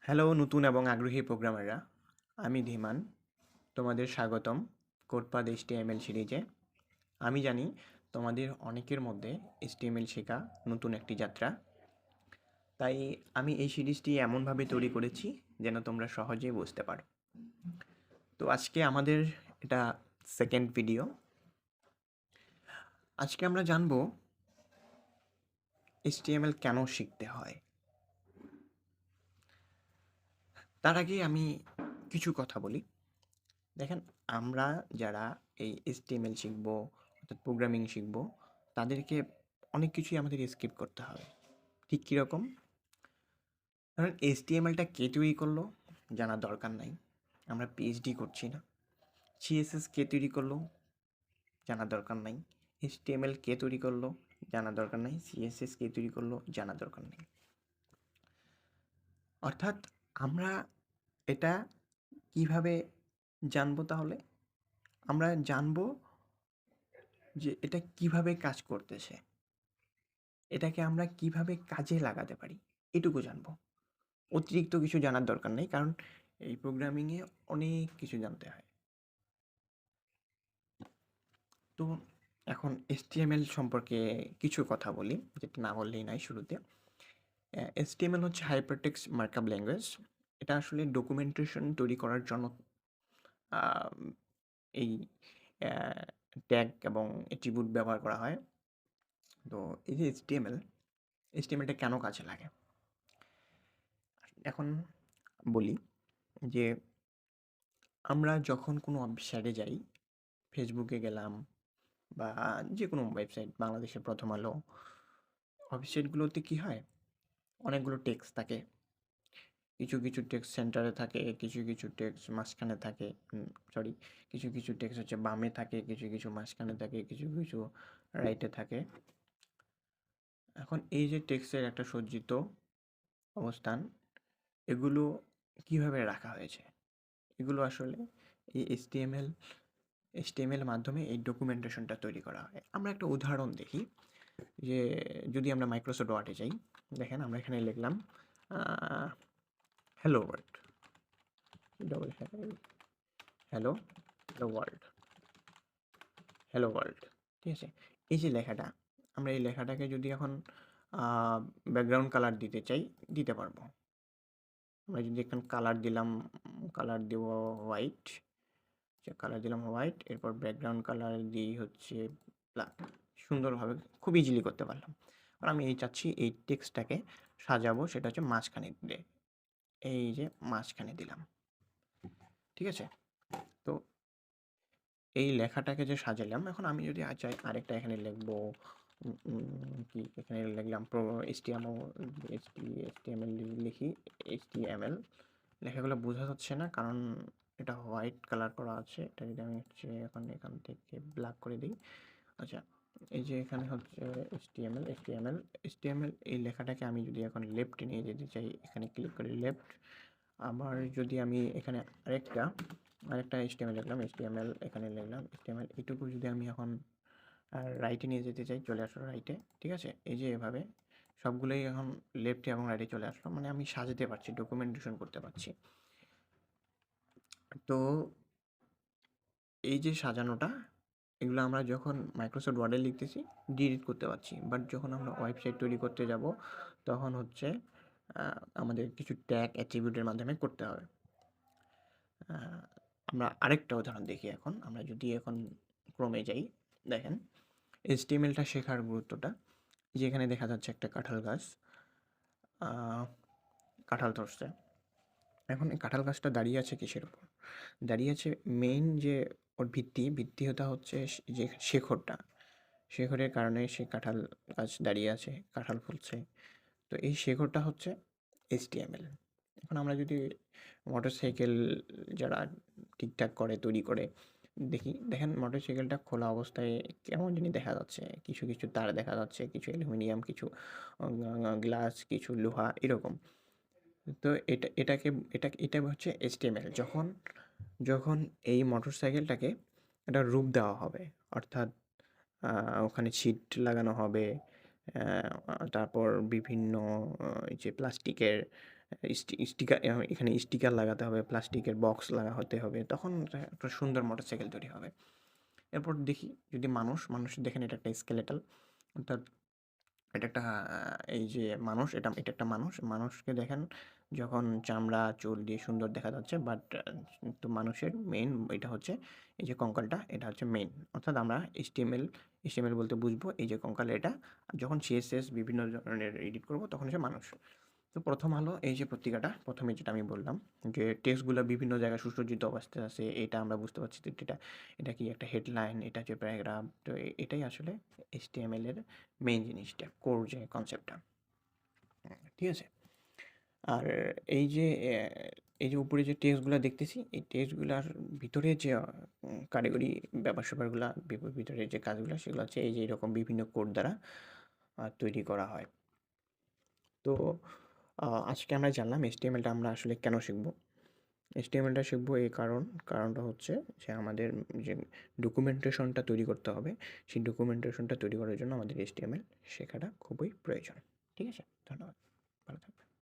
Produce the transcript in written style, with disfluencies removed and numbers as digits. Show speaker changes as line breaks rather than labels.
Hello নতুন এবং আগ্রহী প্রোগ্রামাররা, আমি ধীমান। তোমাদের স্বাগতম কোডপাদ HTML সিরিজে। আমি জানি তোমাদের অনেকের মধ্যে HTML শেখা নতুন একটি যাত্রা, তাই আমি এই সিরিজটি এমনভাবে তৈরি করেছি যেন তোমরা সহজেই বুঝতে পারো। তো আজকে আমাদের এটা সেকেন্ড ভিডিও। আজকে আমরা জানবো HTML কেন শিখতে হয়। তার আগে আমি কিছু কথা বলি। দেখেন, আমরা যারা এই HTML শিখব অর্থাৎ প্রোগ্রামিং শিখব, তাদেরকে অনেক কিছুই আমাদের স্কিপ করতে হবে। ঠিক কীরকম? কারণ HTMLটা কে তৈরি করলো জানার দরকার নাই, আমরা পিএইচডি করছি না। CSS কে তৈরি করলো জানার দরকার নাই। HTML কে তৈরি করলো জানার দরকার নাই। CSS কে তৈরি করলো জানার দরকার নেই। অর্থাৎ আমরা এটা কিভাবে জানবো তাহলে? আমরা জানবো যে এটা কিভাবে কাজ করতেছে, এটাকে আমরা কিভাবে কাজে লাগাতে পারি, এটুকু জানবো। অতিরিক্ত কিছু জানার দরকার নেই, কারণ এই প্রোগ্রামিংয়ে অনেক কিছু জানতে হয়। তো এখন HTML সম্পর্কে কিছু কথা বলি, যেটা না বললেই নাই শুরুতে। HTML হচ্ছে হাইপারটেক্সট মার্কআপ ল্যাঙ্গুয়েজ। এটা আসলে ডকুমেন্টেশন তৈরি করার জন্য আম, এই ট্যাগ এবং অ্যাট্রিবিউট ব্যবহার করা হয়। তো এই যে HTMLটা কেন কাজে লাগে এখন বলি। যে আমরা যখন কোনো ওয়েবসাইটে যাই, ফেসবুকে গেলাম বা যে কোনো ওয়েবসাইট, বাংলাদেশের প্রথম আলো, ওয়েবসাইটগুলোতে কী হয়, অনেকগুলো টেক্সট থাকে। কিছু কিছু টেক্সট সেন্টারে থাকে, কিছু কিছু টেক্সট মাঝখানে থাকে, সরি, কিছু কিছু টেক্সট হচ্ছে বামে থাকে, কিছু কিছু মাঝখানে থাকে, কিছু কিছু রাইটে থাকে। এখন এই যে টেক্সটের একটা সজ্জিত অবস্থান, এগুলো কিভাবে রাখা হয়েছে, এগুলো আসলে এই HTML মাধ্যমে এই ডকুমেন্টেশনটা তৈরি করা হয়। আমরা একটা উদাহরণ দেখি। যে যদি আমরা মাইক্রোসফট ওয়ার্ডে যাই, দেখেন আমরা এখানে লিখলাম hello world, double hello hello world, hello world. ঠিক আছে, এই যে লেখাটা, আমরা এই লেখাটাকে যদি এখন ব্যাকগ্রাউন্ড কালার দিতে চাই, দিতে পারবো। আমরা যদি এখন কালার দিলাম, কালার দেব হোয়াইট, কালার দিলাম হোয়াইট, এরপর ব্যাকগ্রাউন্ড কালার দিই হচ্ছে ব্ল্যাক। সুন্দরভাবে খুব ইজিলি করতে পারলাম। আর আমি চাচ্ছি এই টেক্সটটাকে সাজাবো, সেটা হচ্ছে মাঝখানে দিয়ে, এই যে মাঝখানে দিলাম। ঠিক আছে, তো এই লেখাটাকে যে সাজালাম, এখন আমি যদি চাই আরেকটা এখানে লিখবো, কি এখানে লিখলাম HTML লিখি, HTML। লেখাগুলো বোঝা যাচ্ছে না কারণ এটা হোয়াইট কালার করা আছে। এটা যদি আমি হচ্ছে এখান থেকে ব্ল্যাক করে দিই। আচ্ছা, এই যে এখানে হচ্ছে HTML এই লেখাটাকে আমি যদি এখন লেফটে নিয়ে যেতে চাই, এখানে ক্লিক করে লেফট। আবার যদি আমি এখানে আরেকটা HTML লিখলাম, এখানে লিখলাম HTML, এটুকু যদি আমি এখন রাইটে নিয়ে যেতে চাই, চলে আসলো রাইটে। ঠিক আছে, এই যে এভাবে সবগুলোই এখন লেফটে এবং রাইটে চলে আসলো, মানে আমি সাজাতে পারছি, ডকুমেন্টেশন করতে পারছি। তো এই যে সাজানোটা, এগুলো আমরা যখন মাইক্রোসফট ওয়ার্ডে লিখতেছি ডিলিট করতে পারছি, বাট যখন আমরা ওয়েবসাইট তৈরি করতে যাব, তখন হচ্ছে আমাদের কিছু ট্যাগ অ্যাট্রিবিউটের মাধ্যমে করতে হবে। আমরা আরেকটা উদাহরণ দেখি। এখন আমরা যদি এখন ক্রমে যাই, দেখেন HTMLটা শেখার গুরুত্বটা। যেখানে দেখা যাচ্ছে একটা কাঁঠাল গাছ, কাঁঠাল ধরছে। এখন এই কাঁঠাল গাছটা দাঁড়িয়ে আছে কিসের উপর? দাঁড়িয়ে আছে মেইন যে ওর ভিত্তি হচ্ছে যে শেকড়ের কারণে সে কাঁঠাল গাছ দাঁড়িয়ে আছে, কাঁঠাল ফলছে। তো এই শেকড়টা হচ্ছে HTML। এখন আমরা যদি মোটরসাইকেল যারা ঠিকঠাক করে, তৈরি করে দেখেন মোটরসাইকেলটা খোলা অবস্থায় কেমন জানি দেখা যাচ্ছে, কিছু কিছু তার দেখা যাচ্ছে, কিছু অ্যালুমিনিয়াম, কিছু গ্লাস, কিছু লোহা, এরকম। তো এটা হচ্ছে HTML। যখন এই মোটরসাইকেলটাকে একটা রূপ দেওয়া হবে, অর্থাৎ ওখানে সিট লাগানো হবে, তারপর বিভিন্ন এই যে প্লাস্টিকের স্টিকার, এখানে স্টিকার লাগাতে হবে, প্লাস্টিকের বক্স হতে হবে, তখন একটা সুন্দর মোটরসাইকেল তৈরি হবে। এরপর দেখি যদি মানুষ দেখেন এটা একটা স্কেলেটাল, অর্থাৎ এটা একটা এই যে মানুষ, এটা একটা মানুষকে দেখেন যখন চামড়া চুল দিয়ে সুন্দর দেখা যাচ্ছে, বাট তো মানুষের মেইন এটা হচ্ছে এই যে কঙ্কালটা, এটা হচ্ছে মেইন। অর্থাৎ আমরা এইচটিএমএল বলতে বুঝবো এই যে কঙ্কাল এটা। আর যখন সিএসএস বিভিন্ন ধরনের এডিট করব তখন হচ্ছে মানুষ। তো প্রথম হলো এই যে পত্রিকাটা, প্রথমে যেটা আমি বললাম যে টেক্সটগুলো বিভিন্ন জায়গায় সুসজ্জিত অবস্থায় আছে, এটা আমরা বুঝতে পারছি যে এটা কি একটা হেডলাইন, এটা হচ্ছে প্যারাগ্রাফ। তো এটাই আসলে এইচটিএমএল এর মেইন জিনিসটা, কোর যে কনসেপ্টটা। ঠিক আছে? আর এই যে এই যে উপরে যে টেক্সটগুলো দেখতেছি, এই টেক্সটগুলার ভিতরে যে কারিগরি ব্যাপার-স্যাপারগুলা, ভিতরে যে কাজগুলো সেগুলো হচ্ছে এই যে এরকম বিভিন্ন কোড দ্বারা তৈরি করা হয়। তো আজকে আমরা জানলাম এইচটিএমএলটা আমরা আসলে কেন শিখব। এইচটিএমএলটা শিখব এই কারণটা হচ্ছে যে আমাদের যে ডকুমেন্টেশনটা তৈরি করতে হবে, সেই ডকুমেন্টেশনটা তৈরি করার জন্য আমাদের এইচটিএমএল শেখাটা খুবই প্রয়োজন। ঠিক আছে? ধন্যবাদ। ভালো থাকবেন।